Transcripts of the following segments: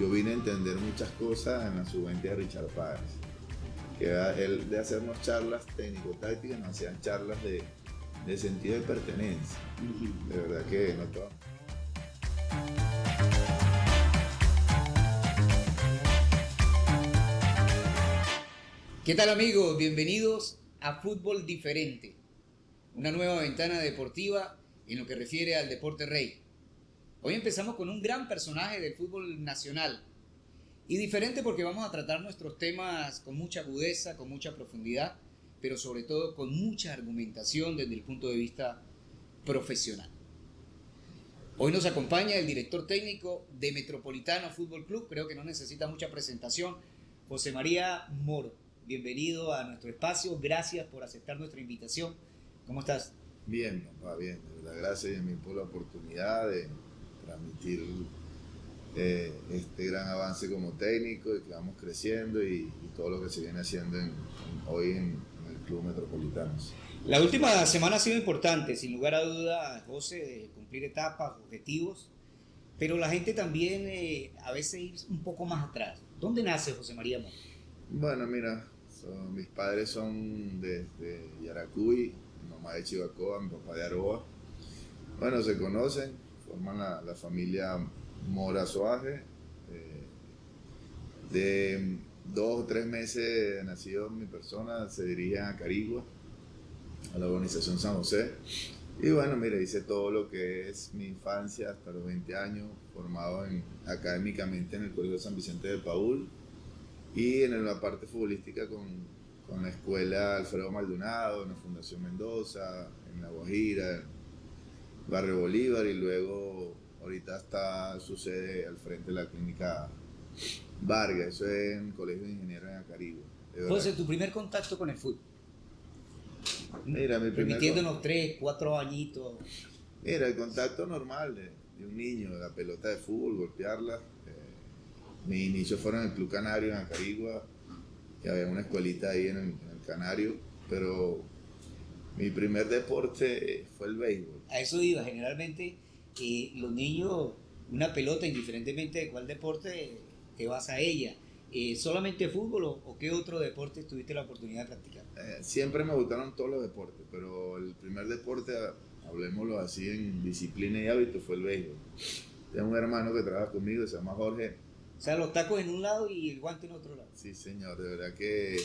yo vine a entender muchas cosas en la sub-20 de Richard Páez, que era él de hacernos charlas técnico-tácticas, nos hacían charlas de sentido de pertenencia. De verdad que no todo. ¿Qué tal, amigos? Bienvenidos a Fútbol Diferente, una nueva ventana deportiva en lo que refiere al deporte rey. Hoy empezamos con un gran personaje del fútbol nacional y diferente porque vamos a tratar nuestros temas con mucha agudeza, con mucha profundidad, pero sobre todo con mucha argumentación desde el punto de vista profesional. Hoy nos acompaña el director técnico de Metropolitano Fútbol Club, creo que no necesita mucha presentación, José María Moro. Bienvenido a nuestro espacio, gracias por aceptar nuestra invitación. ¿Cómo estás? Bien, papá, bien. De verdad, gracias a mí por la oportunidad de transmitir este gran avance como técnico y que vamos creciendo y todo lo que se viene haciendo hoy en el Club Metropolitanos. La última semana ha sido importante, sin lugar a duda, José, de cumplir etapas, objetivos, pero la gente también a veces ir un poco más atrás. ¿Dónde nace José María Moro? Bueno, mira, mis padres son de Yaracuy, mi mamá de Chivacoa, mi papá de Aroa. Bueno, se conocen, forman la familia Mora Soaje. De 2 o 3 meses de nacido mi persona, se dirigen a Carigua, a la urbanización San José. Y bueno, mira, hice todo lo que es mi infancia hasta los 20 años, formado académicamente en el Colegio San Vicente de Paúl y en la parte futbolística con la escuela Alfredo Maldonado, en la Fundación Mendoza, en La Guajira, en Barrio Bolívar, y luego ahorita su sede al frente de la clínica Vargas, eso es en el Colegio de Ingenieros en Acarigua. José, tu primer contacto con el fútbol. Mira, Permitiéndonos 3, 4 añitos. Mira, el contacto normal de un niño, la pelota de fútbol, golpearla. Mis inicios fueron en el Club Canario en Acarigua, que había una escuelita ahí en el Canario, pero mi primer deporte fue el béisbol. A eso iba, generalmente los niños, una pelota, indiferentemente de cuál deporte, te vas a ella. ¿Solamente fútbol o qué otro deporte tuviste la oportunidad de practicar? Siempre me gustaron todos los deportes, pero el primer deporte, hablemoslo así en disciplina y hábito, fue el béisbol. Tengo un hermano que trabaja conmigo, se llama Jorge. O sea, los tacos en un lado y el guante en otro lado. Sí, señor, de verdad que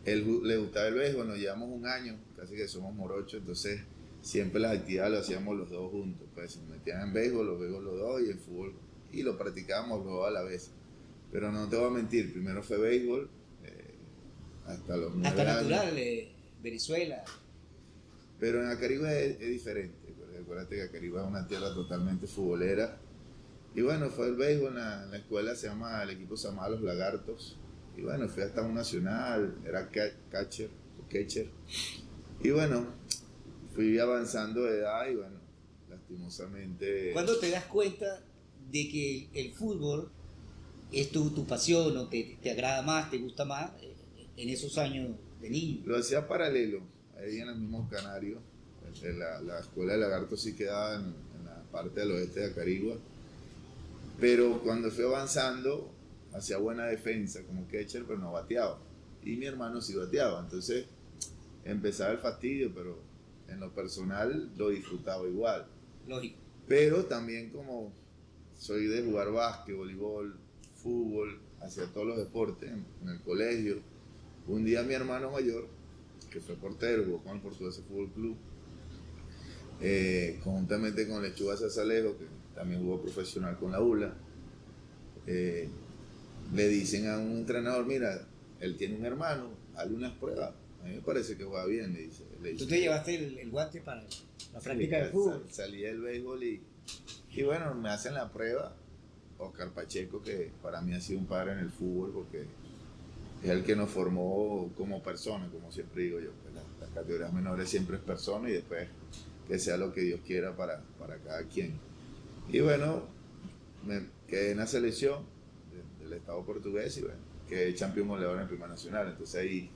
él le gustaba el béisbol, nos llevamos un año, casi que somos morochos, entonces siempre las actividades las hacíamos los dos juntos. Pues si nos metían en béisbol los dos, y en fútbol, y lo practicábamos los dos a la vez. Pero no te voy a mentir, primero fue béisbol, hasta los 9 hasta años. natural, Venezuela. Pero en Acarigua es diferente, acuérdate que Acarigua es una tierra totalmente futbolera. Y bueno, fue el béisbol, en la escuela el equipo se llamaba Los Lagartos. Y bueno, fui hasta un nacional, era catcher. Y bueno, fui avanzando de edad y bueno, lastimosamente... ¿Cuándo te das cuenta de que el fútbol es tu pasión o te agrada más, te gusta más en esos años de niño? Lo hacía paralelo, ahí en el mismo Canario. La escuela de Lagartos sí quedaba en la parte del oeste de Acarigua. Pero cuando fui avanzando, hacía buena defensa como catcher, pero no bateaba. Y mi hermano sí bateaba. Entonces empezaba el fastidio, pero en lo personal lo disfrutaba igual. Lógico. Pero también como soy de jugar básquet, voleibol, fútbol, hacía todos los deportes en el colegio. Un día mi hermano mayor, que fue portero, jugó con el Portugués Fútbol Club, conjuntamente con Lechuga Sazalejo, que también jugó profesional con la ULA, le dicen a un entrenador, mira, él tiene un hermano, hazle unas pruebas, a mí me parece que juega bien, le dice. ¿Tú te llevaste el guante para la práctica de fútbol? Salí del béisbol y bueno, me hacen la prueba. Oscar Pacheco, que para mí ha sido un padre en el fútbol, porque es el que nos formó como persona, como siempre digo yo, pues las categorías menores siempre es persona y después que sea lo que Dios quiera para cada quien. Y bueno, me quedé en la selección del Estado portugués y bueno, quedé campeón goleador en Primera Nacional. Entonces ahí,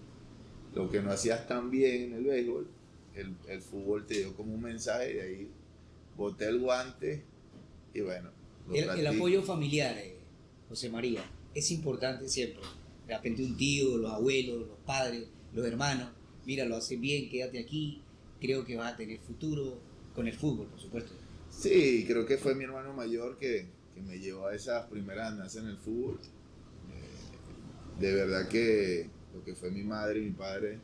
lo que no hacías tan bien en el béisbol, el fútbol te dio como un mensaje, y ahí boté el guante y bueno. El apoyo familiar. José María, es importante siempre. De repente un tío, los abuelos, los padres, los hermanos, mira, lo hacen bien, quédate aquí, creo que vas a tener futuro con el fútbol, por supuesto. Sí, creo que fue mi hermano mayor que me llevó a esas primeras andanzas en el fútbol. De verdad que lo que fue mi madre y mi padre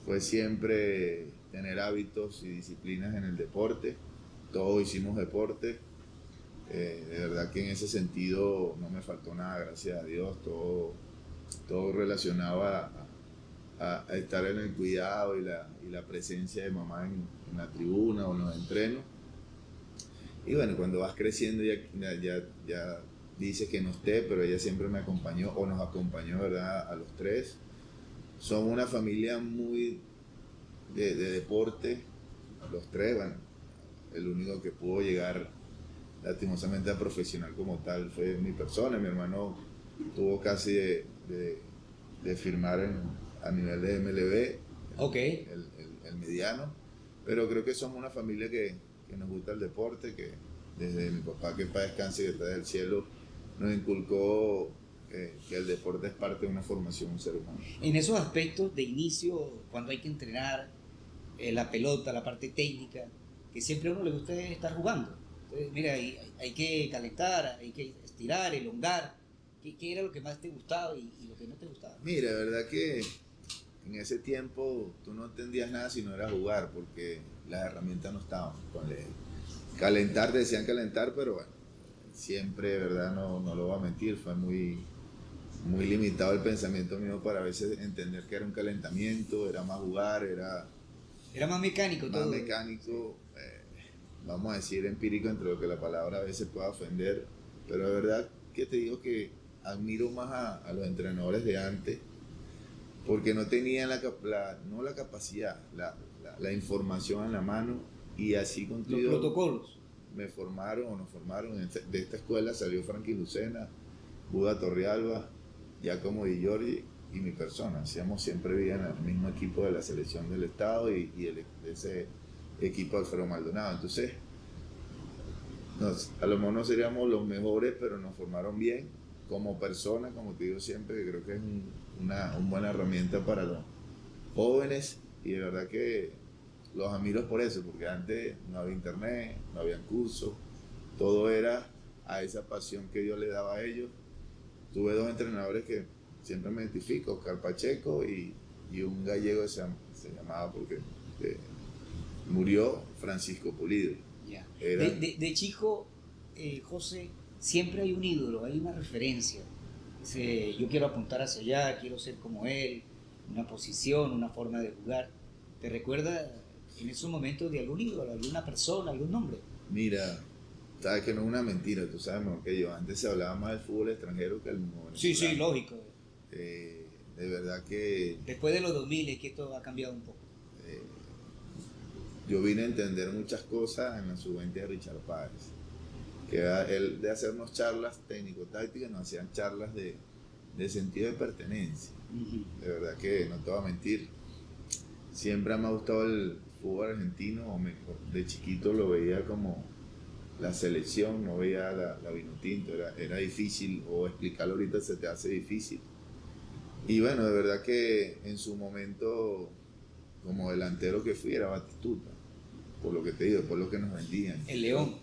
fue siempre tener hábitos y disciplinas en el deporte. Todos hicimos deporte. De verdad que en ese sentido no me faltó nada, gracias a Dios. Todo relacionado a estar en el cuidado y la presencia de mamá en la tribuna o en los entrenos. Y bueno, cuando vas creciendo ya dices que no esté, pero ella siempre me acompañó o nos acompañó, ¿verdad? A los tres. Somos una familia muy de deporte, los tres. Bueno, el único que pudo llegar lastimosamente a profesional como tal fue mi persona. Mi hermano tuvo casi de firmar a nivel de MLB, Okay. el mediano, pero creo que somos una familia que nos gusta el deporte, que desde mi papá, que para descanse, que está del cielo, nos inculcó que el deporte es parte de una formación de un ser humano. En esos aspectos de inicio, cuando hay que entrenar la pelota, la parte técnica, que siempre a uno le gusta estar jugando. Entonces, mira, hay que calentar, hay que estirar, elongar. ¿Qué era lo que más te gustaba y lo que no te gustaba? Mira, la verdad que en ese tiempo tú no entendías nada si no era jugar, porque las herramientas no estaban. Calentar, decían calentar, pero bueno, siempre, ¿verdad? No lo voy a mentir, fue muy limitado el pensamiento mío para a veces entender que era un calentamiento, era más jugar, Era más mecánico más todo. mecánico, vamos a decir empírico, entre lo que la palabra a veces pueda ofender, pero de verdad que te digo que admiro más a los entrenadores de antes, porque no tenían no la capacidad, la información en la mano, y así Los contigo protocolos. nos formaron. De esta escuela salió Frankie Lucena, Buda Torrealba, Giacomo Di Giorgi y mi persona. Hacíamos siempre bien el mismo equipo de la selección del estado y de ese equipo de Alfredo Maldonado. Entonces, a lo mejor no seríamos los mejores, pero nos formaron bien como personas, como te digo siempre, que creo que es una buena herramienta para los jóvenes, y de verdad que los admiro por eso, porque antes no había internet, no había cursos, todo era a esa pasión que Dios le daba a ellos. Tuve dos entrenadores que siempre me identifico, Oscar Pacheco y un gallego que se llamaba, porque murió, Francisco Pulido. Ya. Era, De chico, José, siempre hay un ídolo, hay una referencia. Dice, yo quiero apuntar hacia allá, quiero ser como él, una posición, una forma de jugar. ¿Te recuerda en esos momentos de algún ídolo, alguna persona, algún nombre? mira, sabes que no es una mentira, tú sabes mejor que yo. Antes se hablaba más del fútbol extranjero que el mismo Sí, sí, venezolano. lógico. De verdad que Después de los 2000 es que esto ha cambiado un poco. eh, yo vine a entender muchas cosas en la sub-20 de Richard Páez, que era él de hacernos charlas técnico-tácticas, nos hacían charlas de sentido de pertenencia. De verdad que no te voy a mentir, siempre me ha gustado el fútbol argentino, de chiquito lo veía como la selección, no veía la Vinotinto, era difícil, o explicarlo ahorita se te hace difícil. Y bueno, de verdad que en su momento, como delantero que fui, era Batistuta, por lo que te digo, por lo que nos vendían. El León.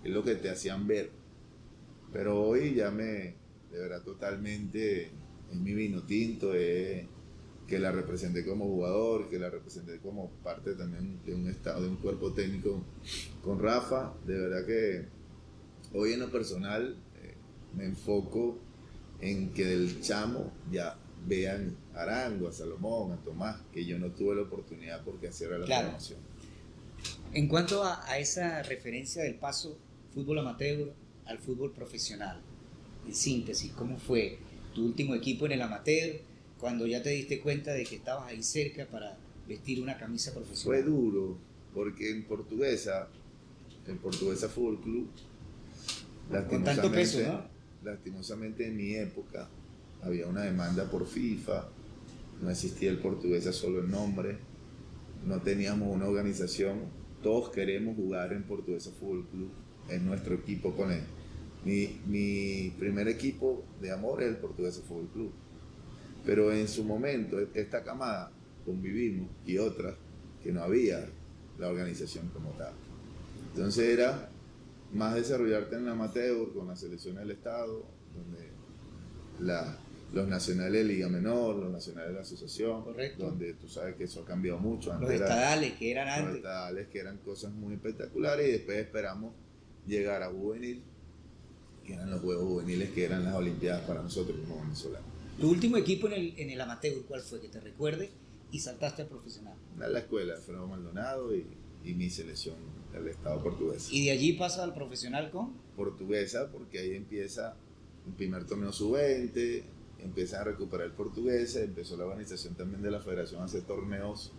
Es lo que te hacían ver. Pero hoy de verdad totalmente, es mi Vinotinto, que la representé como jugador, que la representé como parte también de un estado, de un cuerpo técnico con Rafa. De verdad que hoy en lo personal me enfoco en que del chamo ya vean a Arango, a Salomón, a Tomás, que yo no tuve la oportunidad porque así era la formación. En cuanto a esa referencia del paso fútbol amateur al fútbol profesional, en síntesis, ¿cómo fue tu último equipo en el amateur cuando ya te diste cuenta de que estabas ahí cerca para vestir una camisa profesional? Fue duro, porque el Portuguesa Fútbol Club, Con tanto peso, ¿no? Lastimosamente en mi época había una demanda por FIFA, no existía el Portuguesa solo el nombre, no teníamos una organización, todos queremos jugar en Portuguesa Fútbol Club, es nuestro equipo con Mi primer equipo de amor es el Portuguesa Fútbol Club. Pero en su momento, esta camada convivimos y otras que no había la organización como tal. Entonces era más desarrollarte en el amateur con la selección del Estado, donde los nacionales de Liga Menor, los nacionales de la asociación, correcto, donde tú sabes que eso ha cambiado mucho. Los estadales que eran antes. Los estadales que eran cosas muy espectaculares y después esperamos llegar a juvenil, que eran los juegos juveniles, que eran las olimpiadas para nosotros como venezolanos. ¿Tu último equipo en el amateur cuál fue? Que te recuerde y saltaste al profesional. En la escuela, Alfredo Maldonado y mi selección del Estado portugués. ¿Y de allí pasa al profesional con? Portuguesa, porque ahí empieza el primer torneo sub-20, empiezan a recuperar el portuguesa, empezó la organización también de la federación a hacer torneos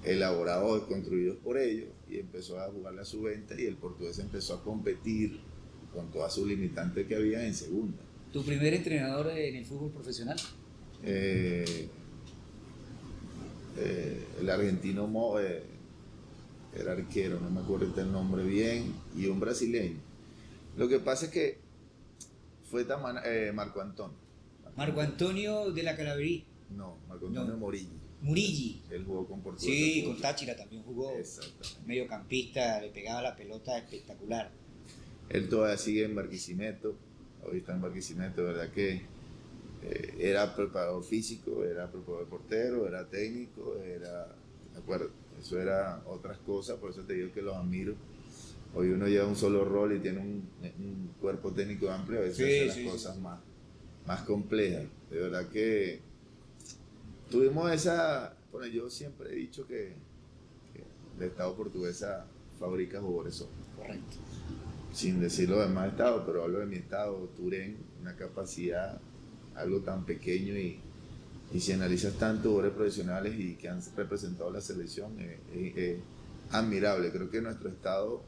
elaborados, construidos por ellos, y empezó a jugar la sub-20 y el portugués empezó a competir con todas sus limitantes que había en segunda. ¿Tu primer entrenador en el fútbol profesional? El argentino era arquero, no me acuerdo el nombre bien, y un brasileño. Lo que pasa es que fue Marco Antonio. Marco Antonio de la Calaverí. No, Marco Antonio Morillo. Murilli. Él jugó con Portuguesa. Sí, con Táchira también jugó. Exactamente. Mediocampista, le pegaba la pelota espectacular. Él todavía sigue en Barquisimeto, hoy está en Barquisimeto, verdad que era preparador físico, era preparador portero, era técnico, ¿de acuerdo? Eso era otras cosas, por eso te digo que los admiro. Hoy uno lleva un solo rol y tiene un cuerpo técnico amplio, a veces hace las cosas más complejas. De verdad que tuvimos bueno, yo siempre he dicho que el Estado portuguesa fabrica jugadores. Correcto. Sin decir los demás estados, pero hablo de mi estado, Turén, una capacidad, algo tan pequeño y si analizas tantos jugadores profesionales y que han representado la selección, es admirable. Creo que nuestro estado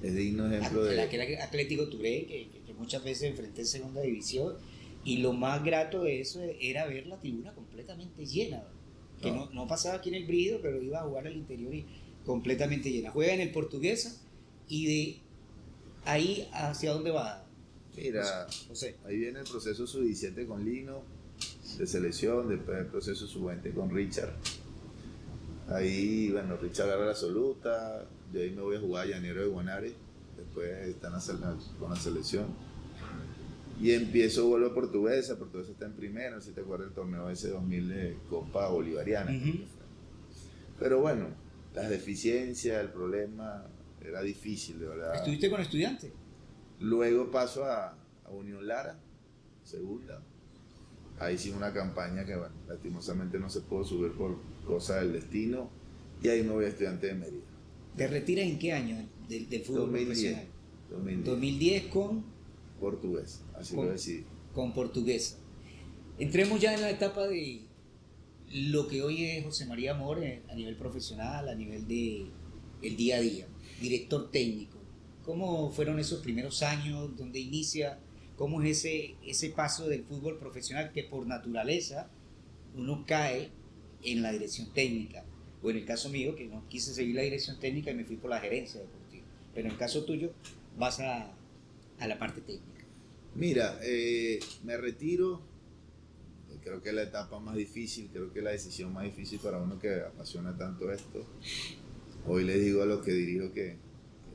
es digno ejemplo de... Aquel Atlético Turén que muchas veces enfrenté en segunda división, y lo más grato de eso era ver la tribuna completamente llena, que no pasaba aquí en el Brígido, pero iba a jugar al interior y completamente llena. Juega en el Portuguesa. ¿Y de ahí hacia dónde va? Mira, José. Ahí viene el proceso sub-17 con Lino, de selección, después el proceso sub-20 con Richard. Ahí, bueno, Richard agarra la absoluta, yo ahí me voy a jugar a Llanero de Guanare, después están con la selección. Y vuelvo a Portuguesa está en primera, no sé si te acuerdas del torneo ese 2000 de Copa Bolivariana. Pero bueno, las deficiencias, el problema... Era difícil, de verdad. ¿Estuviste con Estudiantes? Luego paso a Unión Lara, segunda. Ahí hicimos una campaña que, bueno, lastimosamente no se pudo subir por cosas del destino. Y ahí me voy a Estudiantes de Mérida. ¿Te retiras en qué año del fútbol 2010, profesional? 2010 con Portugués, así lo decidí. Con Portuguesa. Entremos ya en la etapa de lo que hoy es José María Amor a nivel profesional, a nivel de el día a día. Director técnico. ¿Cómo fueron esos primeros años? ¿Dónde inicia? ¿Cómo es ese paso del fútbol profesional que por naturaleza uno cae en la dirección técnica? O en el caso mío, que no quise seguir la dirección técnica y me fui por la gerencia deportiva. Pero en el caso tuyo, vas a la parte técnica. Mira, me retiro. Creo que es la etapa más difícil, creo que es la decisión más difícil para uno que apasiona tanto esto. Hoy les digo a los que dirijo que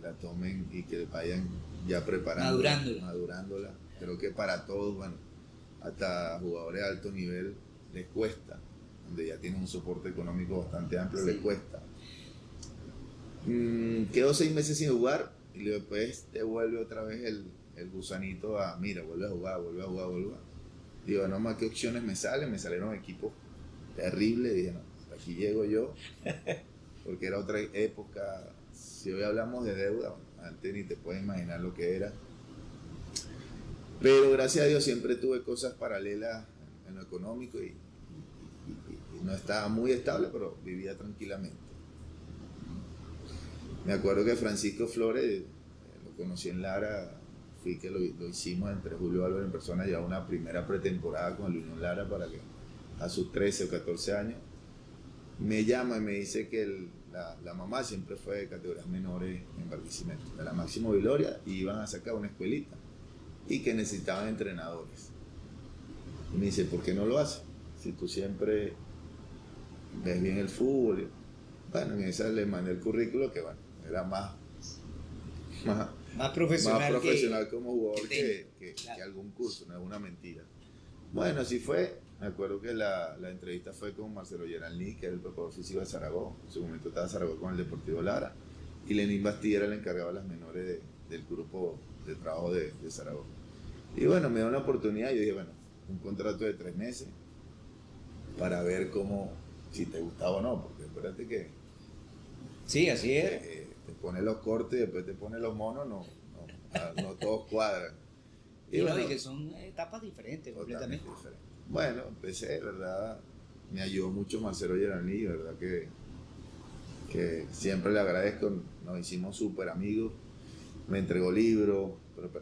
la tomen y que vayan ya preparando, madurándola. Creo que para todos, bueno, hasta jugadores de alto nivel les cuesta, donde ya tienen un soporte económico bastante amplio, les cuesta. Quedo 6 meses sin jugar y después te vuelve otra vez el gusanito a, mira, vuelve a jugar. Digo, no más, ¿qué opciones me salen? Me salieron equipos terribles, dije, no, aquí llego yo. Porque era otra época. Si hoy hablamos de deuda, antes ni te puedes imaginar lo que era. Pero gracias a Dios siempre tuve cosas paralelas en lo económico y no estaba muy estable, pero vivía tranquilamente. Me acuerdo que Francisco Flores, lo conocí en Lara, fui que lo hicimos entre Julio Álvarez en persona, llevaba una primera pretemporada con el Unión Lara para que a sus 13 o 14 años me llama y me dice que la mamá siempre fue de categorías menores en Barquisimeto, de la Máximo Gloria, y iban a sacar una escuelita y que necesitaban entrenadores. Y me dice, ¿por qué no lo haces? Si tú siempre ves bien el fútbol. Bueno, en esa le mandé el currículo que bueno, era más profesional como jugador que claro. algún curso, no es una mentira. Bueno, así fue. Me acuerdo que la entrevista fue con Marcelo Geralní, que era el preparador físico de Zaragoza. En su momento estaba Zaragoza con el Deportivo Lara. Y Lenín Bastilla era el encargado de las menores del grupo de trabajo de Zaragoza. Y bueno, me dio una oportunidad. Yo dije, bueno, un contrato de 3 meses para ver cómo, si te gustaba o no. Porque acuérdate que sí, así es. te pone los cortes y después te pone los monos, no todos cuadran. Y bueno, y que son etapas diferentes, completamente diferentes. Bueno, empecé, ¿verdad? Me ayudó mucho Marcelo Geralní, ¿verdad? Que siempre le agradezco, nos hicimos súper amigos, me entregó libros,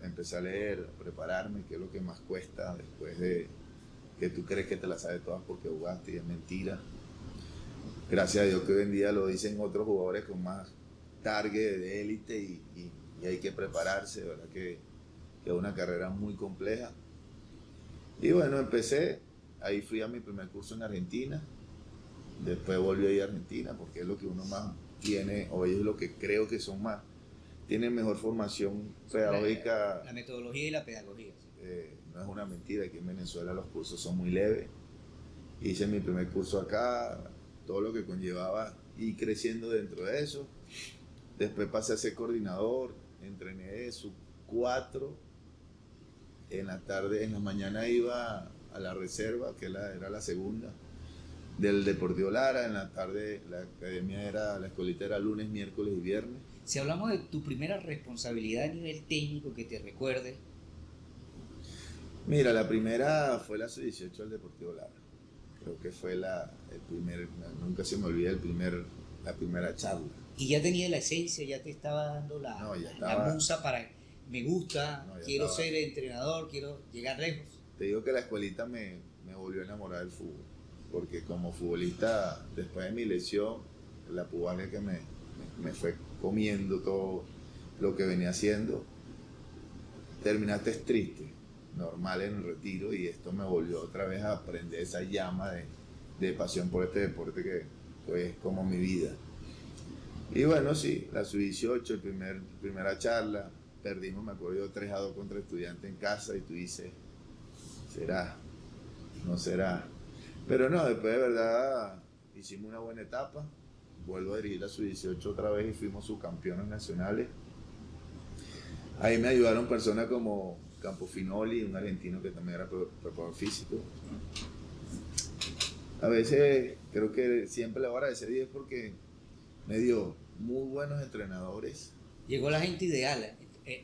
empecé a leer, a prepararme, que es lo que más cuesta después de que tú crees que te las sabes todas porque jugaste y es mentira. Gracias a Dios que hoy en día lo dicen otros jugadores con más target de élite y hay que prepararse, ¿verdad? Que es una carrera muy compleja. Y bueno, empecé, ahí fui a mi primer curso en Argentina, después volví a ir a Argentina porque es lo que uno más tiene, o ellos lo que creo que son más, tienen mejor formación pedagógica. La metodología y la pedagogía. Sí. No es una mentira, aquí en Venezuela los cursos son muy leves. Hice mi primer curso acá, todo lo que conllevaba y creciendo dentro de eso. Después pasé a ser coordinador, entrené de sub-4. En la tarde, en la mañana iba a la reserva, que era la segunda, del Deportivo Lara. En la tarde la academia la escuelita era lunes, miércoles y viernes. Si hablamos de tu primera responsabilidad a nivel técnico que te recuerde. Mira, la primera fue la sub-18 del Deportivo Lara. Creo que fue nunca se me olvida la primera charla. Y ya tenía la esencia, ya te estaba dando la musa para, me gusta, quiero ser entrenador, quiero llegar lejos. Te digo que la escuelita me volvió a enamorar del fútbol, porque como futbolista, después de mi lesión, la pubalgia que me fue comiendo todo lo que venía haciendo, terminaste triste, normal en el retiro, y esto me volvió otra vez a prender esa llama de pasión por este deporte que pues, es como mi vida. Y bueno, sí, la sub-18, primera charla, perdimos, me acuerdo yo, 3-2 contra Estudiantes en casa, y tú dices, ¿será? ¿No será? Pero no, después de verdad hicimos una buena etapa, vuelvo a dirigir la sub-18 otra vez y fuimos subcampeones nacionales. Ahí me ayudaron personas como Campofinoli, un argentino que también era preparador físico. A veces creo que siempre le voy a agradecer a Dios porque me dio muy buenos entrenadores. Llegó la gente ideal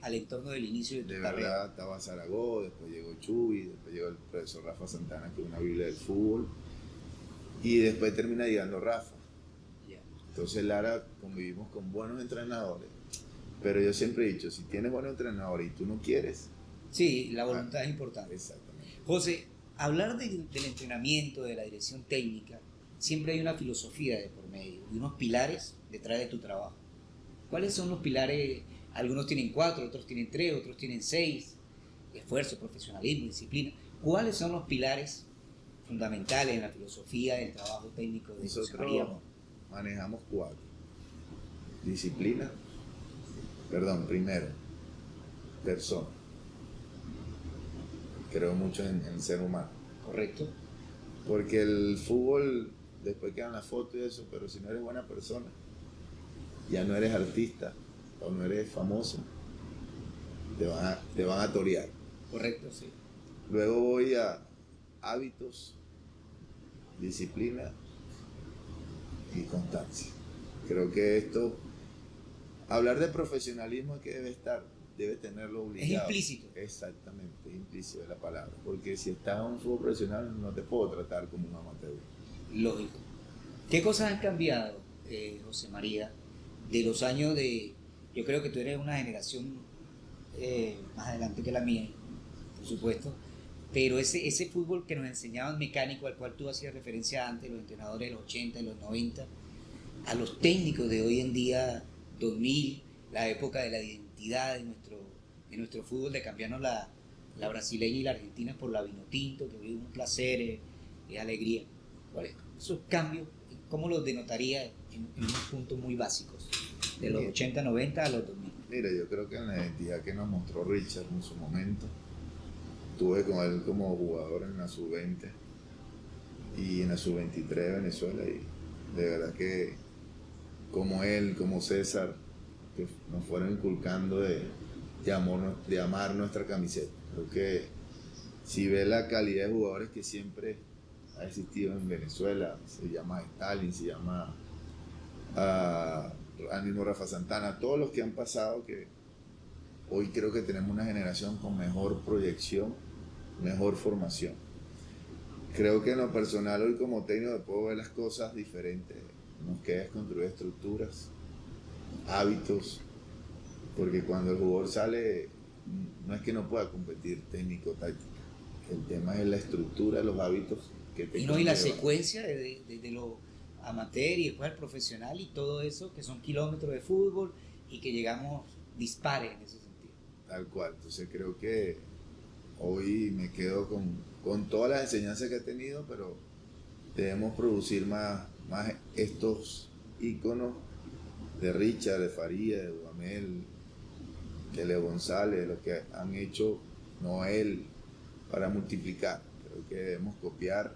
al entorno del inicio de tu carrera. De verdad, estaba Zaragoza, después llegó Chuy, después llegó el profesor Rafa Santana, que es una biblia del fútbol, y después termina llegando Rafa. Yeah. Entonces Lara convivimos con buenos entrenadores, pero yo siempre he dicho, si tienes buenos entrenadores y tú no quieres... Sí, la voluntad es importante. Exactamente. José, hablar del entrenamiento, de la dirección técnica, siempre hay una filosofía de por medio y unos pilares detrás de tu trabajo. ¿Cuáles son los pilares? Algunos tienen 4, otros tienen 3, otros tienen 6. Esfuerzo, profesionalismo, disciplina. ¿Cuáles son los pilares fundamentales en la filosofía del trabajo técnico de José María? Nosotros manejamos 4. Disciplina, primero, persona. Creo mucho en el ser humano. Correcto. Porque el fútbol, después quedan las fotos y eso, pero si no eres buena persona, ya no eres artista o no eres famoso, te van a torear. Correcto, sí. Luego voy a hábitos, disciplina y constancia. Creo que esto, hablar de profesionalismo es que debe tenerlo obligado. Es implícito. Exactamente, es implícito la palabra. Porque si estás en un fútbol profesional no te puedo tratar como un amateur. Lógico. ¿Qué cosas han cambiado, José María, de los años de... Yo creo que tú eres una generación más adelante que la mía, por supuesto, pero ese fútbol que nos enseñaban mecánico, al cual tú hacías referencia antes, los entrenadores de los 80 y los 90, a los técnicos de hoy en día, 2000, la época de la identidad de nuestro fútbol, de cambiarnos la brasileña y la argentina por la vino tinto, que es un placer, es alegría. ¿Cuáles esos cambios, cómo los denotaría en unos puntos muy básicos, de los 80, 90 a los 2000? Mira, yo creo que en la identidad que nos mostró Richard en su momento, estuve con él como jugador en la sub-20 y en la sub-23 de Venezuela, y de verdad que como él, como César, que nos fueron inculcando de amar nuestra camiseta. Creo que si ves la calidad de jugadores que siempre ha existido en Venezuela, se llama Stalin, se llama al mismo Rafa Santana, todos los que han pasado, que hoy creo que tenemos una generación con mejor proyección, mejor formación. Creo que en lo personal hoy como técnico puedo ver las cosas diferentes. Nos queda construir estructuras, hábitos, porque cuando el jugador sale no es que no pueda competir técnico-táctico. El tema es la estructura, los hábitos que te Y no, y la secuencia de lo amateur y después al profesional y todo eso, que son kilómetros de fútbol y que llegamos dispares en ese sentido. Tal cual. Entonces creo que hoy me quedo con todas las enseñanzas que he tenido, pero debemos producir más estos íconos de Richard, de Faría, de Dudamel, de Leo González, lo que han hecho Noel para multiplicar. Creo que debemos copiar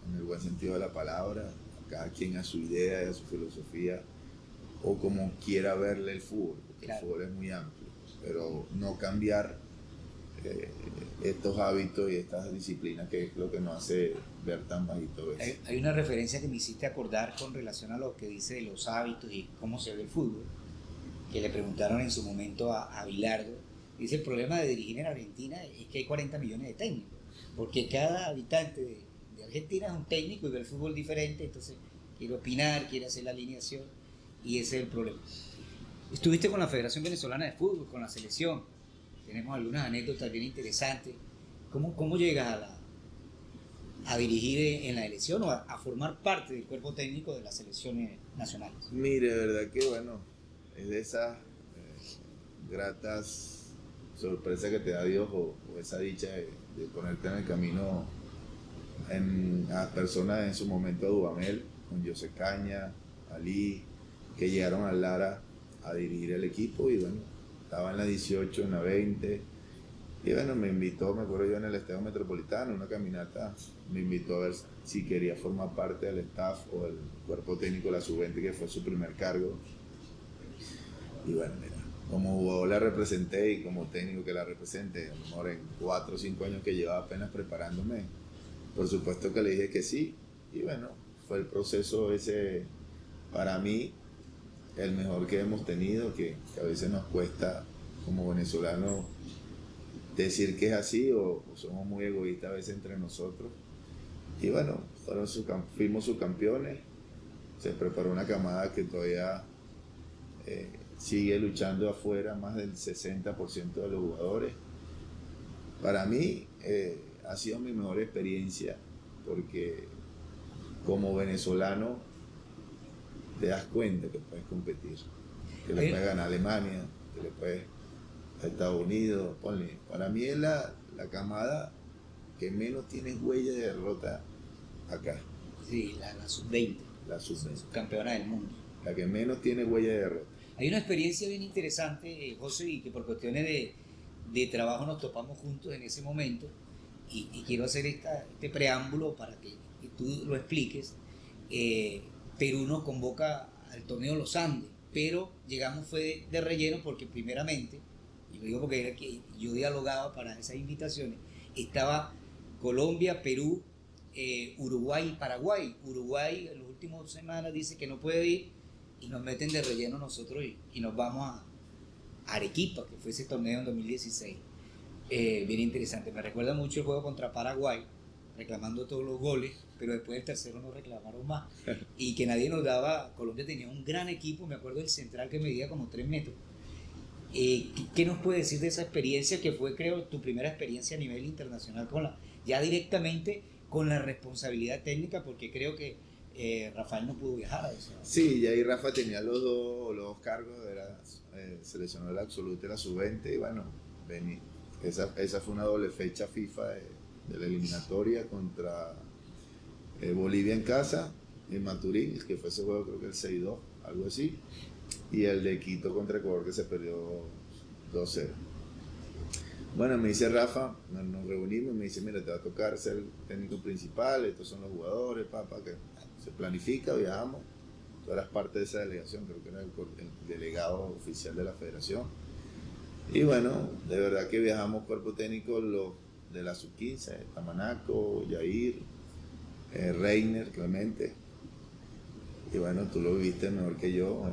en el buen sentido de la palabra, cada quien a su idea, a su filosofía, o como quiera verle el fútbol, porque claro, el fútbol es muy amplio, pero no cambiar estos hábitos y estas disciplinas, que es lo que nos hace ver tan bajito. Hay una referencia que me hiciste acordar con relación a lo que dice de los hábitos y cómo se ve el fútbol, que le preguntaron en su momento a Bilardo. Dice: el problema de dirigir en Argentina es que hay 40 millones de técnicos, porque cada habitante de Argentina es un técnico y ve el fútbol diferente, entonces quiere opinar, quiere hacer la alineación, y ese es el problema. Estuviste con la Federación Venezolana de Fútbol, con la selección, tenemos algunas anécdotas bien interesantes. ¿Cómo llegas a dirigir en la elección o a formar parte del cuerpo técnico de las selecciones nacionales? Mire, de verdad que bueno, es de esas gratas sorpresas que te da Dios, o esa dicha de ponerte en el camino a personas en su momento, a Dudamel, con José Caña, Ali, que llegaron al Lara a dirigir el equipo, y bueno, estaba en la 18, en la 20, y bueno, me invitó, me acuerdo yo, en el Estadio Metropolitano, una caminata, me invitó a ver si quería formar parte del staff o del cuerpo técnico de la sub-20, que fue su primer cargo. Y bueno, mira, como jugador la representé y como técnico que la represente, a lo mejor en 4 o 5 años que llevaba apenas preparándome, por supuesto que le dije que sí. Y bueno, fue el proceso ese, para mí, el mejor que hemos tenido, que a veces nos cuesta como venezolanos decir que es así, o somos muy egoístas a veces entre nosotros. Y bueno, fuimos subcampeones, se preparó una camada que todavía sigue luchando afuera, más del 60% de los jugadores. Para mí ha sido mi mejor experiencia, porque como venezolano te das cuenta que puedes competir, que le puedes ganar a Alemania, que le puedes a Estados Unidos. Para mí es la camada que menos tiene huella de derrota acá. Sí, la sub-20. La sub-20. Subcampeona del mundo. La que menos tiene huella de derrota. Hay una experiencia bien interesante, José, y que por cuestiones de trabajo nos topamos juntos en ese momento, y quiero hacer este preámbulo para que tú lo expliques. Perú nos convoca al torneo Los Andes, pero llegamos fue de relleno, porque primeramente, y lo digo porque era que yo dialogaba para esas invitaciones, estaba Colombia, Perú, Uruguay y Paraguay. Uruguay en las últimas semanas dice que no puede ir, y nos meten de relleno nosotros, y nos vamos a Arequipa, que fue ese torneo en 2016. Bien interesante, me recuerda mucho el juego contra Paraguay, reclamando todos los goles, pero después del tercero no reclamaron más, y que nadie nos daba. Colombia tenía un gran equipo, me acuerdo del central que medía como 3 metros. ¿Qué nos puedes decir de esa experiencia, que fue, creo, tu primera experiencia a nivel internacional, ya directamente con la responsabilidad técnica? Porque creo que Rafael no pudo viajar a eso. Sí, y ahí Rafa tenía los dos cargos, seleccionó la absoluta y la sub-20, y bueno, esa fue una doble fecha FIFA de la eliminatoria contra Bolivia en casa, en Maturín, que fue ese juego creo que el 6-2, algo así, y el de Quito contra Ecuador que se perdió 2-0. Bueno, me dice Rafa, nos reunimos y me dice, mira, te va a tocar ser el técnico principal, estos son los jugadores, papá, que se planifica, viajamos, tú eras parte de esa delegación, creo que era el delegado oficial de la federación. Y bueno, de verdad que viajamos cuerpo técnico los de la sub-15, Tamanaco, Yair, Reiner, Clemente. Y bueno, tú lo viviste mejor que yo.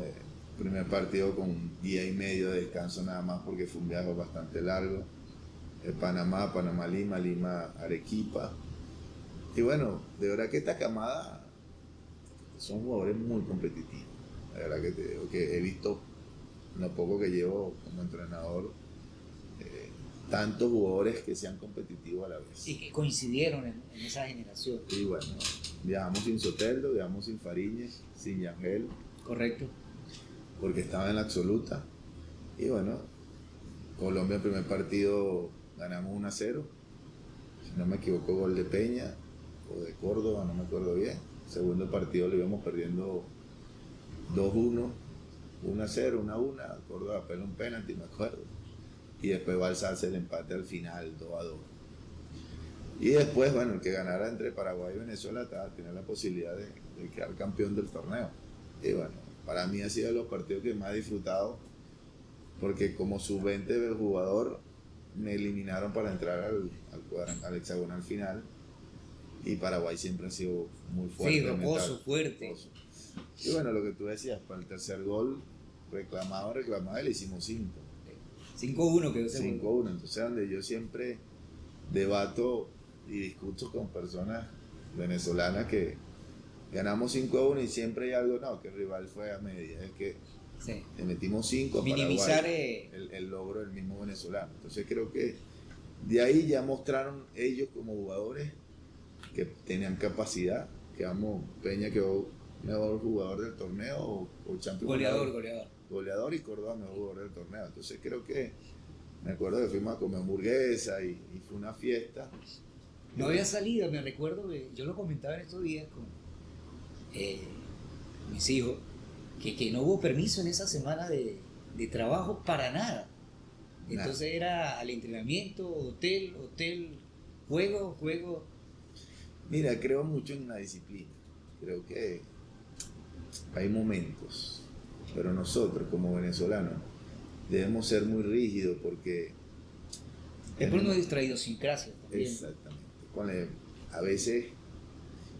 Primer partido con un día y medio de descanso nada más porque fue un viaje bastante largo. Panamá, Panamá-Lima, Lima-Arequipa. Y bueno, de verdad que esta camada son jugadores muy competitivos. La verdad que te digo que he visto, en lo poco que llevo como entrenador, tantos jugadores que sean competitivos a la vez. Y que coincidieron en esa generación. Y bueno, viajamos sin Soteldo, viajamos sin Fariñez, sin Yangel. Correcto. Porque estaba en la absoluta. Y bueno, Colombia, el primer partido ganamos 1-0. Si no me equivoco, gol de Peña o de Córdoba, no me acuerdo bien. Segundo partido lo íbamos perdiendo 2-1, 1-0, 1-1. Córdoba pela un penalti, me acuerdo. Y después Balsa hace el empate al final, 2-2. Y después, bueno, el que ganara entre Paraguay y Venezuela tenía la posibilidad de quedar campeón del torneo. Y bueno, para mí ha sido de los partidos que más he disfrutado, porque como sub-20 del jugador me eliminaron para entrar al hexagonal final, y Paraguay siempre ha sido muy fuerte. Sí, rocoso, fuerte. Y bueno, lo que tú decías, para el tercer gol, reclamado, le hicimos 5. 5-1 quedó ese 5-1, juego. entonces donde yo siempre debato y discuto con personas venezolanas que ganamos 5-1 y siempre hay algo, no, que el rival fue a media, es que Sí. le metimos 5 a Minimizar Paraguay, el logro del mismo venezolano. Entonces creo que de ahí ya mostraron ellos como jugadores que tenían capacidad, que Peña quedó mejor jugador del torneo o campeón. Goleador y Córdoba mejor jugador del torneo. Entonces creo que, me acuerdo que fuimos a comer hamburguesa y fue una fiesta. No había salido, me recuerdo que yo lo comentaba en estos días con mis hijos, que no hubo permiso en esa semana de trabajo para nada. Entonces era al entrenamiento, hotel, juego. Mira, creo mucho en la disciplina. Creo que hay momentos, pero nosotros como venezolanos debemos ser muy rígidos porque... Es por nuestra idiosincrasia también. Exactamente. A veces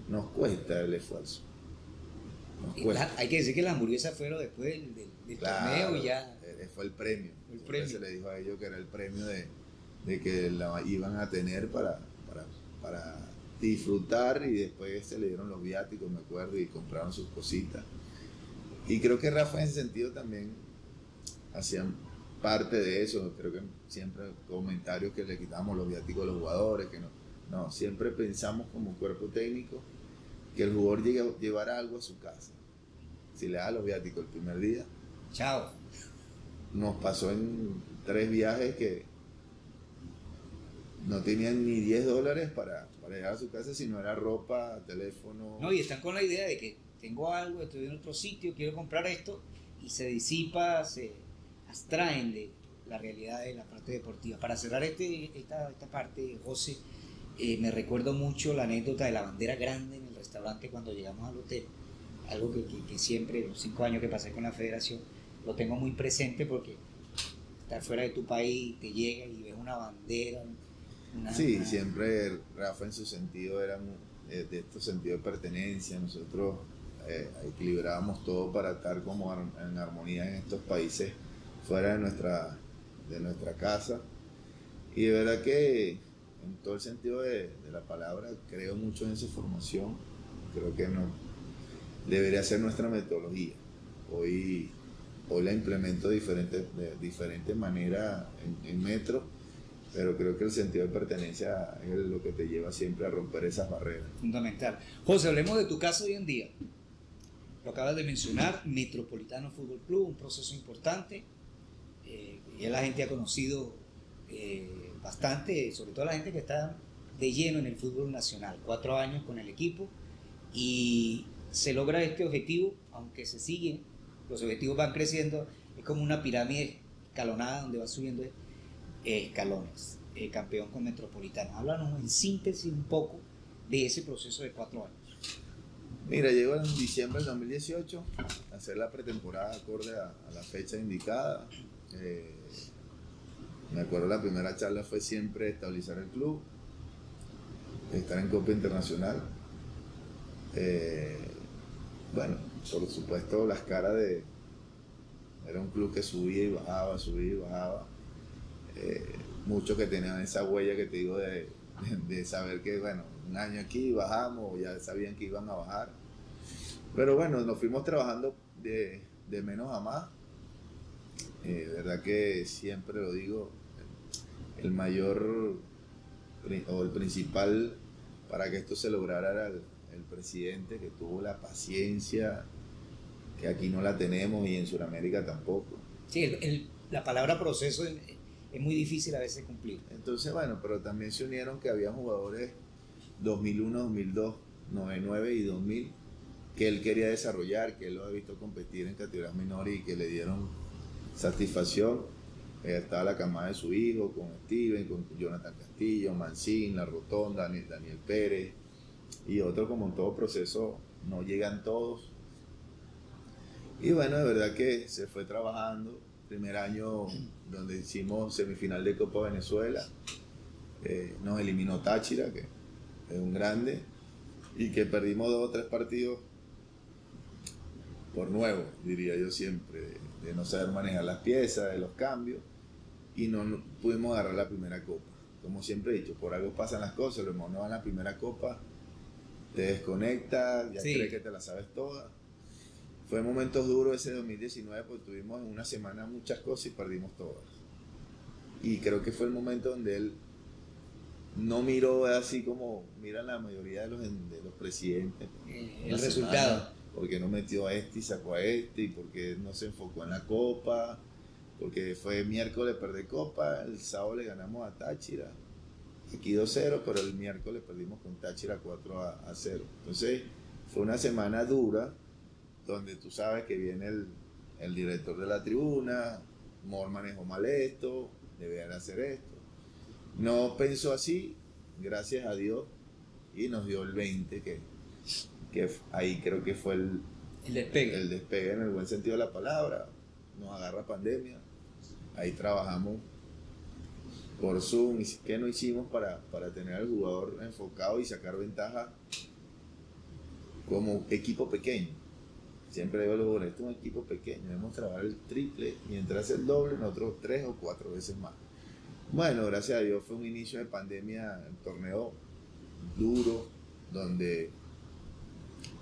nos cuesta el esfuerzo. Hay que decir que las hamburguesas fueron después del torneo y ya. Fue el premio. Se le dijo a ellos que era el premio de que la iban a tener para disfrutar, y después se le dieron los viáticos, me acuerdo, y compraron sus cositas. Y creo que Rafa en ese sentido también hacían parte de eso. Creo que siempre comentarios que le quitábamos los viáticos a los jugadores, que no, siempre pensamos como cuerpo técnico que el jugador llevara algo a su casa. Si le da los viáticos el primer día, chao. Nos pasó en 3 viajes que no tenían ni $10 para llegar a su casa, si no era ropa, teléfono. No, y están con la idea de que tengo algo, estoy en otro sitio, quiero comprar esto, y se disipa, se abstraen de la realidad de la parte deportiva. Para cerrar esta parte, José, me recuerdo mucho la anécdota de la bandera grande en el restaurante cuando llegamos al hotel. Algo que siempre, los 5 años que pasé con la federación, lo tengo muy presente, porque estar fuera de tu país, te llega y ves una bandera. Siempre Rafa en su sentido era de estos sentidos de pertenencia. Nosotros equilibrábamos todo para estar como en armonía en estos países fuera de nuestra casa. Y de verdad que en todo el sentido de la palabra creo mucho en esa formación. Creo que debería ser nuestra metodología. Hoy la implemento de diferente manera en Metro, pero creo que el sentido de pertenencia es lo que te lleva siempre a romper esas barreras. Fundamental. José, hablemos de tu caso hoy en día. Lo acabas de mencionar, Metropolitano Fútbol Club, un proceso importante. Ya la gente ha conocido bastante, sobre todo la gente que está de lleno en el fútbol nacional. 4 años con el equipo y se logra este objetivo, aunque se siguen, los objetivos van creciendo, es como una pirámide escalonada donde va subiendo escalones. Campeón con Metropolitano. Háblanos en síntesis un poco de ese proceso de 4 años. Mira, llego en diciembre del 2018 a hacer la pretemporada acorde a la fecha indicada. Me acuerdo la primera charla fue siempre estabilizar el club, estar en Copa Internacional. Bueno, por supuesto las caras de... Era un club que subía y bajaba, subía y bajaba. Muchos que tenían esa huella que te digo de saber que, bueno, un año aquí bajamos, ya sabían que iban a bajar. Pero bueno, nos fuimos trabajando de menos a más. Verdad que siempre lo digo, el mayor o el principal para que esto se lograra era el presidente, que tuvo la paciencia, que aquí no la tenemos y en Sudamérica tampoco. Sí, la palabra proceso es muy difícil a veces cumplir. Entonces, bueno, pero también se unieron que había jugadores 2001, 2002, 99 y 2000 que él quería desarrollar, que él lo ha visto competir en categorías menores y que le dieron satisfacción. Estaba la camada de su hijo, con Steven, con Jonathan Castillo, Mancín, La Rotonda, Daniel Pérez y otros. Como en todo proceso no llegan todos. Y bueno, de verdad que se fue trabajando. Primer año donde hicimos semifinal de Copa Venezuela, nos eliminó Táchira, que es un grande, y que perdimos 2 o 3 partidos por nuevo, diría yo siempre, de no saber manejar las piezas, de los cambios, y no pudimos agarrar la primera copa. Como siempre he dicho, por algo pasan las cosas, los hermanos van a la primera copa, te desconectas, ya crees que te la sabes toda. Fue momentos duros ese 2019 porque tuvimos en una semana muchas cosas y perdimos todas. Y creo que fue el momento donde él no miró así como miran la mayoría de los presidentes. El resultado. Porque no metió a este y sacó a este, y porque no se enfocó en la copa, porque fue miércoles perder copa, el sábado le ganamos a Táchira, aquí 2-0, pero el miércoles perdimos con Táchira 4-0. Entonces fue una semana dura, donde tú sabes que viene el director de la tribuna, Mor manejó mal esto, debían hacer esto. No pensó así, gracias a Dios, y nos dio el 20, que ahí creo que fue el despegue en el buen sentido de la palabra. Nos agarra pandemia, ahí trabajamos por Zoom. ¿Y qué no hicimos para tener al jugador enfocado y sacar ventaja como equipo pequeño? Siempre digo a los jugadores, esto es un equipo pequeño, debemos trabajar el triple, mientras el doble, nosotros 3 o 4 veces más. Bueno, gracias a Dios fue un inicio de pandemia, un torneo duro, donde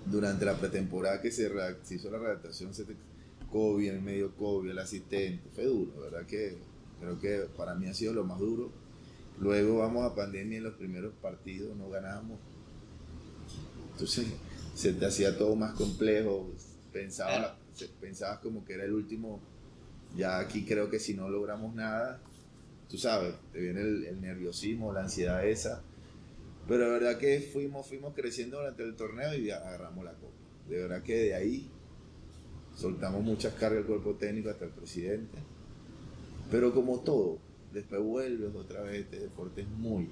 durante la pretemporada que se hizo la redactación, COVID, en medio COVID, el asistente, fue duro, ¿verdad? Que creo que para mí ha sido lo más duro. Luego vamos a pandemia y en los primeros partidos no ganamos. Entonces se te hacía todo más complejo, pensabas como que era el último. Ya aquí creo que si no logramos nada, tú sabes, te viene el nerviosismo, la ansiedad esa. Pero de verdad que fuimos creciendo durante el torneo y agarramos la copa. De verdad que de ahí soltamos muchas cargas al cuerpo técnico, hasta el presidente. Pero como todo, después vuelves otra vez. Este deporte es muy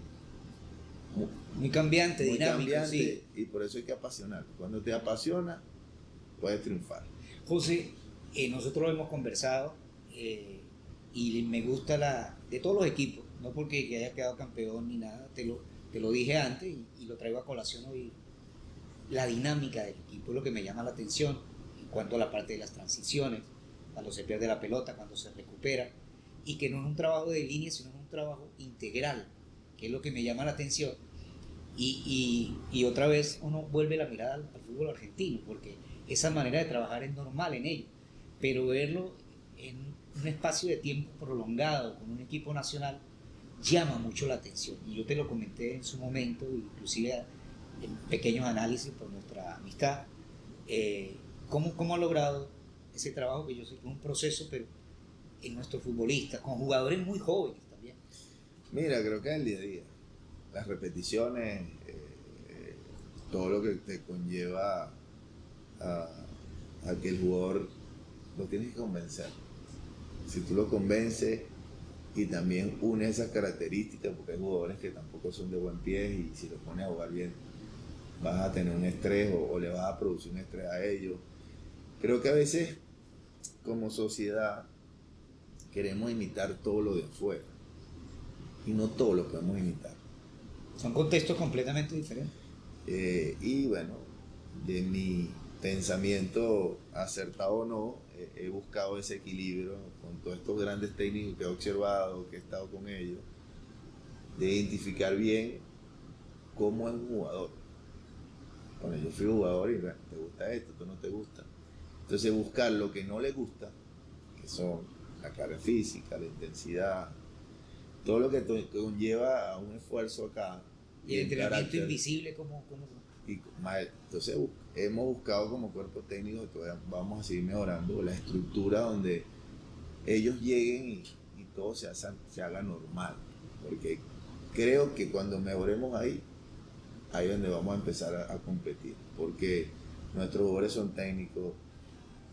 cambiante, muy dinámico. Cambiante, sí. Y por eso hay que apasionar. Cuando te apasiona, puedes triunfar. José, nosotros hemos conversado y me gusta de todos los equipos, no porque que hayas quedado campeón ni nada, te lo dije antes y lo traigo a colación hoy. La dinámica del equipo es lo que me llama la atención en cuanto a la parte de las transiciones, cuando se pierde la pelota, cuando se recupera, y que no es un trabajo de línea, sino es un trabajo integral, que es lo que me llama la atención. Y otra vez uno vuelve la mirada al fútbol argentino, porque esa manera de trabajar es normal en ellos, pero verlo en un espacio de tiempo prolongado con un equipo nacional llama mucho la atención. Y yo te lo comenté en su momento, inclusive en pequeños análisis por nuestra amistad. ¿Cómo ha logrado ese trabajo, que yo sé que es un proceso, pero en nuestros futbolistas, con jugadores muy jóvenes también? Mira, creo que es el día a día. Las repeticiones, todo lo que te conlleva a que el jugador lo tienes que convencer. Si tú lo convences y también une esas características, porque hay jugadores que tampoco son de buen pie y si los pones a jugar bien vas a tener un estrés o le vas a producir un estrés a ellos. Creo que a veces como sociedad queremos imitar todo lo de afuera y no todo lo podemos imitar. Son contextos completamente diferentes. Y bueno, de mi pensamiento acertado o no, he buscado ese equilibrio con todos estos grandes técnicos que he observado, que he estado con ellos, de identificar bien cómo es un jugador. Bueno, yo fui jugador y bueno, te gusta esto, tú no te gusta. Entonces buscar lo que no le gusta, que son la carga física, la intensidad, todo lo que conlleva a un esfuerzo acá. Y el entrenamiento invisible, ¿cómo? Entonces hemos buscado como cuerpo técnico, todavía vamos a seguir mejorando la estructura donde ellos lleguen y todo se haga normal. Porque creo que cuando mejoremos ahí es donde vamos a empezar a competir. Porque nuestros jugadores son técnicos,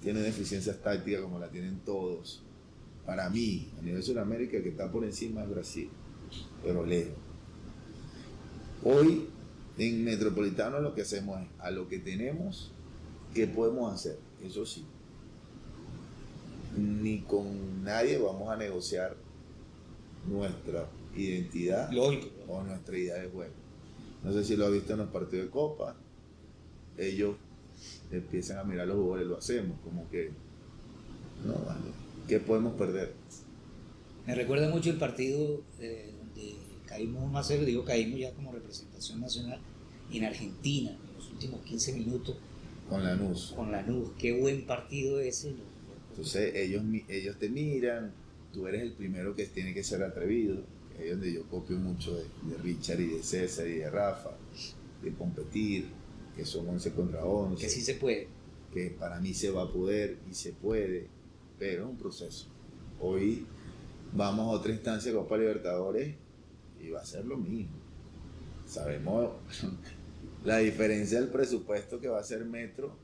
tienen deficiencias tácticas como la tienen todos. Para mí, a nivel Sudamérica, el que está por encima es Brasil, pero lejos. Hoy, en Metropolitano, lo que hacemos es, a lo que tenemos, ¿qué podemos hacer? Eso sí, ni con nadie vamos a negociar nuestra identidad. Lógico. O nuestra idea de juego. No sé si lo has visto en los partidos de Copa, ellos empiezan a mirar los jugadores, lo hacemos, como que, no, vale, ¿qué podemos perder? Me recuerda mucho el partido donde caímos 1-0, digo caímos ya como representación nacional, en Argentina, en los últimos 15 minutos. Con Lanús. Con Lanús, qué buen partido ese. Entonces ellos te miran, tú eres el primero que tiene que ser atrevido, ahí es donde yo copio mucho de Richard y de César y de Rafa, de competir, que son 11 contra 11. Que sí se puede. Que para mí se va a poder y se puede, pero es un proceso. Hoy vamos a otra instancia, Copa Libertadores, y va a ser lo mismo. Sabemos la diferencia del presupuesto que va a ser Metro,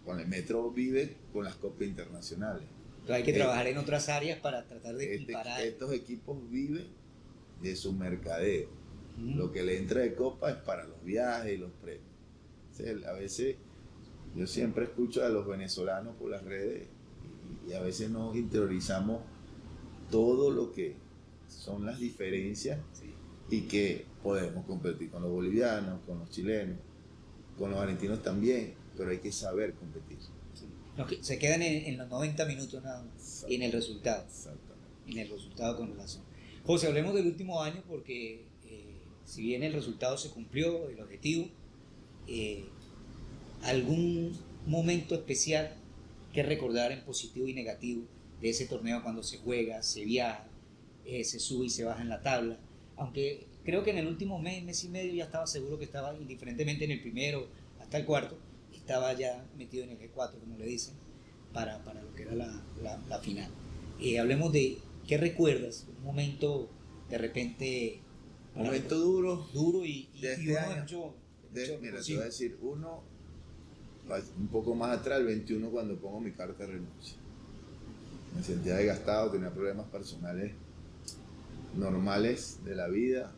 con el Metro vive con las copas internacionales. Entonces hay que trabajar en otras áreas para tratar de equiparar. Estos equipos viven de su mercadeo. Lo que le entra de copa es para los viajes y los premios. Entonces, a veces yo siempre escucho a los venezolanos por las redes y a veces no interiorizamos todo lo que son las diferencias, sí, y que podemos competir con los bolivianos, con los chilenos, con los argentinos también, pero hay que saber competir. Sí. Se quedan en los 90 minutos nada más y en el resultado. Exactamente. En el resultado con relación. José, hablemos del último año porque si bien el resultado se cumplió, el objetivo, algún momento especial que recordar en positivo y negativo de ese torneo, cuando se juega, se viaja, se sube y se baja en la tabla, aunque creo que en el último mes y medio ya estaba seguro que estaba, indiferentemente en el primero hasta el cuarto, estaba ya metido en el G4, como le dicen, para lo que era la final. Hablemos de qué recuerdas, un momento de repente... Momento duro y este uno año. Mira, te voy a decir, uno, un poco más atrás, el 21, cuando pongo mi carta de renuncia. Me sentía desgastado, tenía problemas personales normales de la vida.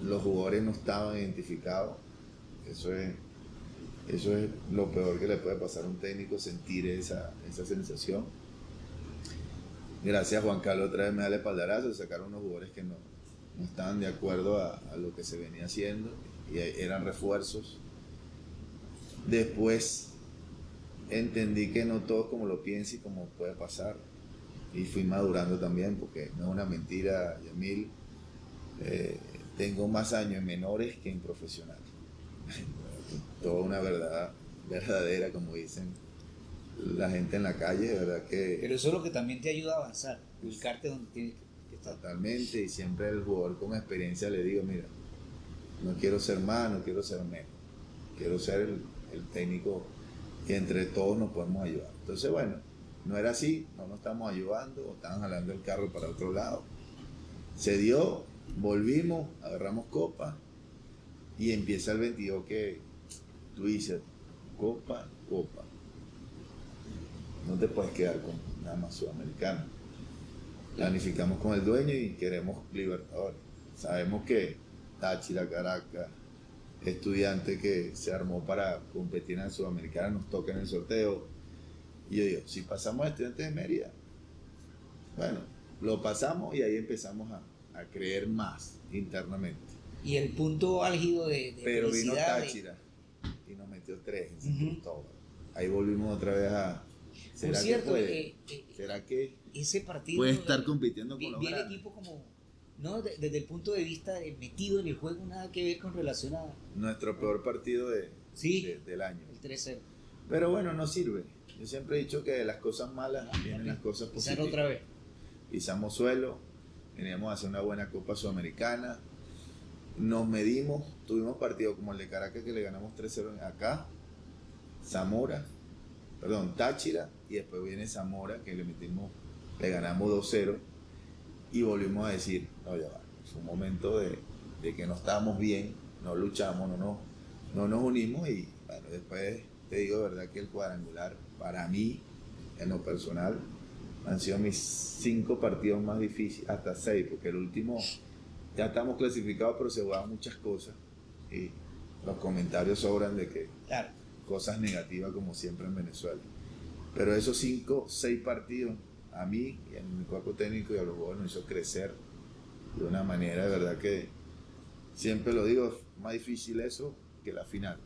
Los jugadores no estaban identificados. Eso es lo peor que le puede pasar a un técnico, sentir esa sensación. Gracias a Juan Carlos otra vez me da el espaldarazo, sacaron unos jugadores que no estaban de acuerdo a lo que se venía haciendo y eran refuerzos. Después entendí que no todo es como lo pienso y como puede pasar, y fui madurando también, porque no es una mentira, Yamil, tengo más años en menores que en profesionales. Toda una verdad verdadera, como dicen la gente en la calle, de verdad que... Pero eso es lo que también te ayuda a avanzar, ubicarte donde tienes que... totalmente, y siempre el jugador con experiencia le digo, mira, no quiero ser más, no quiero ser menos, quiero ser el técnico y entre todos nos podemos ayudar. Entonces, bueno, no era así, no nos estamos ayudando, estaban jalando el carro para otro lado. Se dio, volvimos, agarramos copa y empieza el 22 que tú dices, copa. No te puedes quedar con nada más Sudamericana. Planificamos con el dueño y queremos Libertadores. Sabemos que Táchira, Caracas, Estudiante que se armó para competir en el Sudamericana nos toca en el sorteo. Y yo digo, si pasamos a Estudiantes de Mérida, bueno, lo pasamos y ahí empezamos a creer más internamente. Y el punto álgido de pero vino felicidad Táchira y nos metió 3 en San Cristóbal. Ahí volvimos otra vez a... Por cierto, ¿será que ese partido puede estar compitiendo con los vi el grandes? equipo como, no, desde el punto de vista de metido en el juego, nada que ver con relación a... Nuestro peor partido del año. El 3-0. Pero bueno, no sirve. Yo siempre he dicho que de las cosas malas vienen las cosas positivas. Otra vez. Pisamos suelo, veníamos a hacer una buena Copa Sudamericana, nos medimos, tuvimos partidos como el de Caracas que le ganamos 3-0 acá, Táchira, y después viene Zamora que le ganamos 2-0 y volvimos a decir, no, ya va, fue un momento de que no estábamos bien, no luchamos, no nos unimos y bueno, después te digo de verdad que el cuadrangular para mí, en lo personal, han sido mis 5 partidos más difíciles, hasta 6, porque el último ya estamos clasificados, pero se jugaban muchas cosas y los comentarios sobran de que cosas negativas como siempre en Venezuela. Pero esos 5, 6 partidos a mí y a mi cuerpo técnico y a los jugadores nos hizo crecer de una manera de verdad que siempre lo digo, es más difícil eso que la final,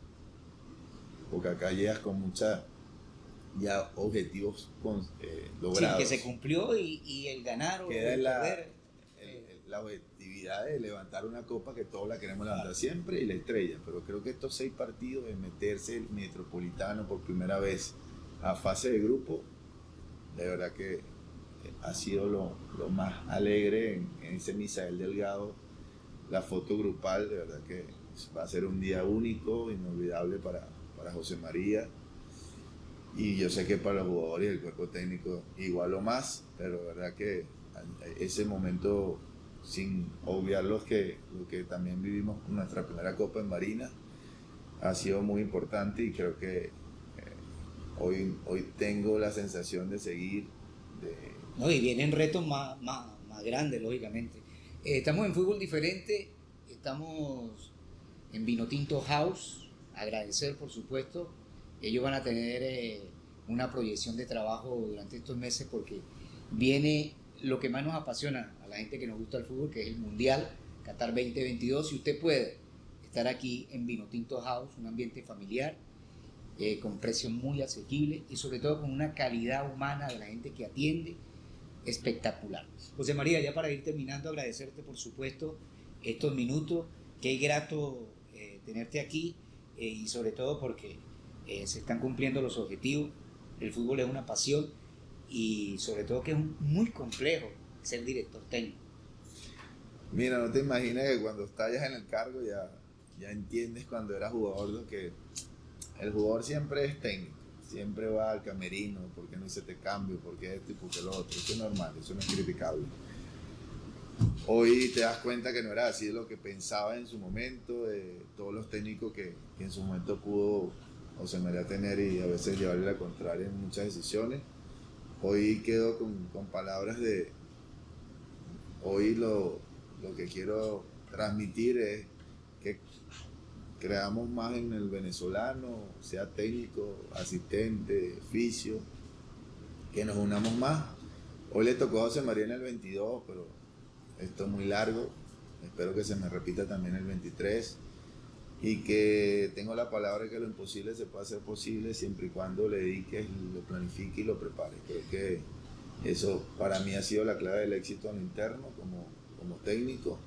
porque acá llegas con muchos ya objetivos logrados. Sí, que se cumplió y el ganar o queda el la, perder. La objetividad de levantar una copa que todos la queremos levantar siempre y la estrella, pero creo que estos 6 partidos de meterse el Metropolitano por primera vez a fase de grupo, de verdad que ha sido lo más alegre en ese Misael Delgado, la foto grupal, de verdad que va a ser un día único, inolvidable para José María, y yo sé que para los jugadores y el cuerpo técnico igual o más, pero de verdad que ese momento, sin obviar lo que también vivimos en nuestra primera Copa en Barinas, ha sido muy importante y creo que hoy tengo la sensación de seguir. No, y vienen retos más grandes, lógicamente. Estamos en Fútbol Diferente, estamos en Vinotinto House, agradecer por supuesto, ellos van a tener una proyección de trabajo durante estos meses porque viene lo que más nos apasiona a la gente que nos gusta el fútbol, que es el Mundial Qatar 2022. Si usted puede estar aquí en Vinotinto House, un ambiente familiar, con precios muy asequibles y sobre todo con una calidad humana de la gente que atiende espectacular. José María, ya para ir terminando, agradecerte por supuesto estos minutos, qué grato tenerte aquí y sobre todo porque se están cumpliendo los objetivos, el fútbol es una pasión y sobre todo que es muy complejo ser director técnico. Mira, no te imaginas que cuando estás en el cargo ya entiendes cuando eras jugador que el jugador siempre es técnico, siempre va al camerino, ¿por qué no hice este cambio? ¿Por qué esto y por qué lo otro? Eso es normal, eso no es criticable. Hoy te das cuenta que no era así de lo que pensaba en su momento, de todos los técnicos que en su momento pudo José María tener y a veces llevarle la contraria en muchas decisiones. Hoy quedo con palabras de... Hoy lo que quiero transmitir es que creamos más en el venezolano, sea técnico, asistente, fisio, que nos unamos más. Hoy le tocó a José María en el 22, pero esto es muy largo. Espero que se me repita también el 23 y que tengo la palabra de que lo imposible se puede hacer posible siempre y cuando le dediques, lo planifiques y lo prepares. Creo que eso para mí ha sido la clave del éxito en lo interno como técnico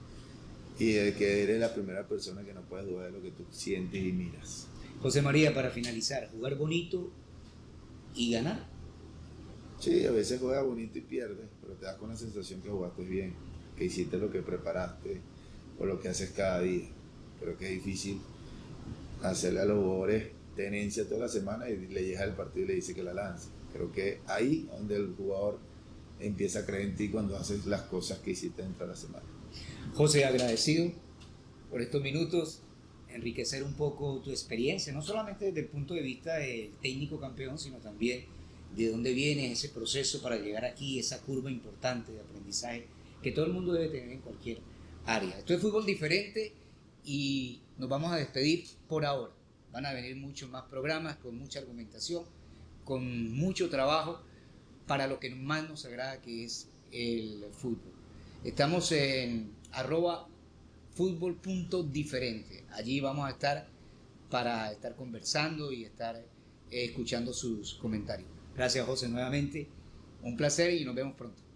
y de que eres la primera persona que no puedes dudar de lo que tú sientes y miras. José María, para finalizar, jugar bonito y ganar. Sí, a veces juegas bonito y pierdes, pero te das con la sensación que jugaste bien. que hiciste lo que preparaste o lo que haces cada día. Creo que es difícil hacerle a los jugadores tenencia toda la semana y le llega el partido y le dice que la lance. Creo que ahí es donde el jugador empieza a creer en ti cuando haces las cosas que hiciste dentro de la semana. José, agradecido por estos minutos, enriquecer un poco tu experiencia, no solamente desde el punto de vista del técnico campeón, sino también de dónde viene ese proceso para llegar aquí, esa curva importante de aprendizaje que todo el mundo debe tener en cualquier área. Esto es Fútbol Diferente y nos vamos a despedir por ahora. Van a venir muchos más programas con mucha argumentación, con mucho trabajo para lo que más nos agrada, que es el fútbol. Estamos en @fútbol.diferente. Allí vamos a estar para estar conversando y estar escuchando sus comentarios. Gracias, José, nuevamente. Un placer y nos vemos pronto.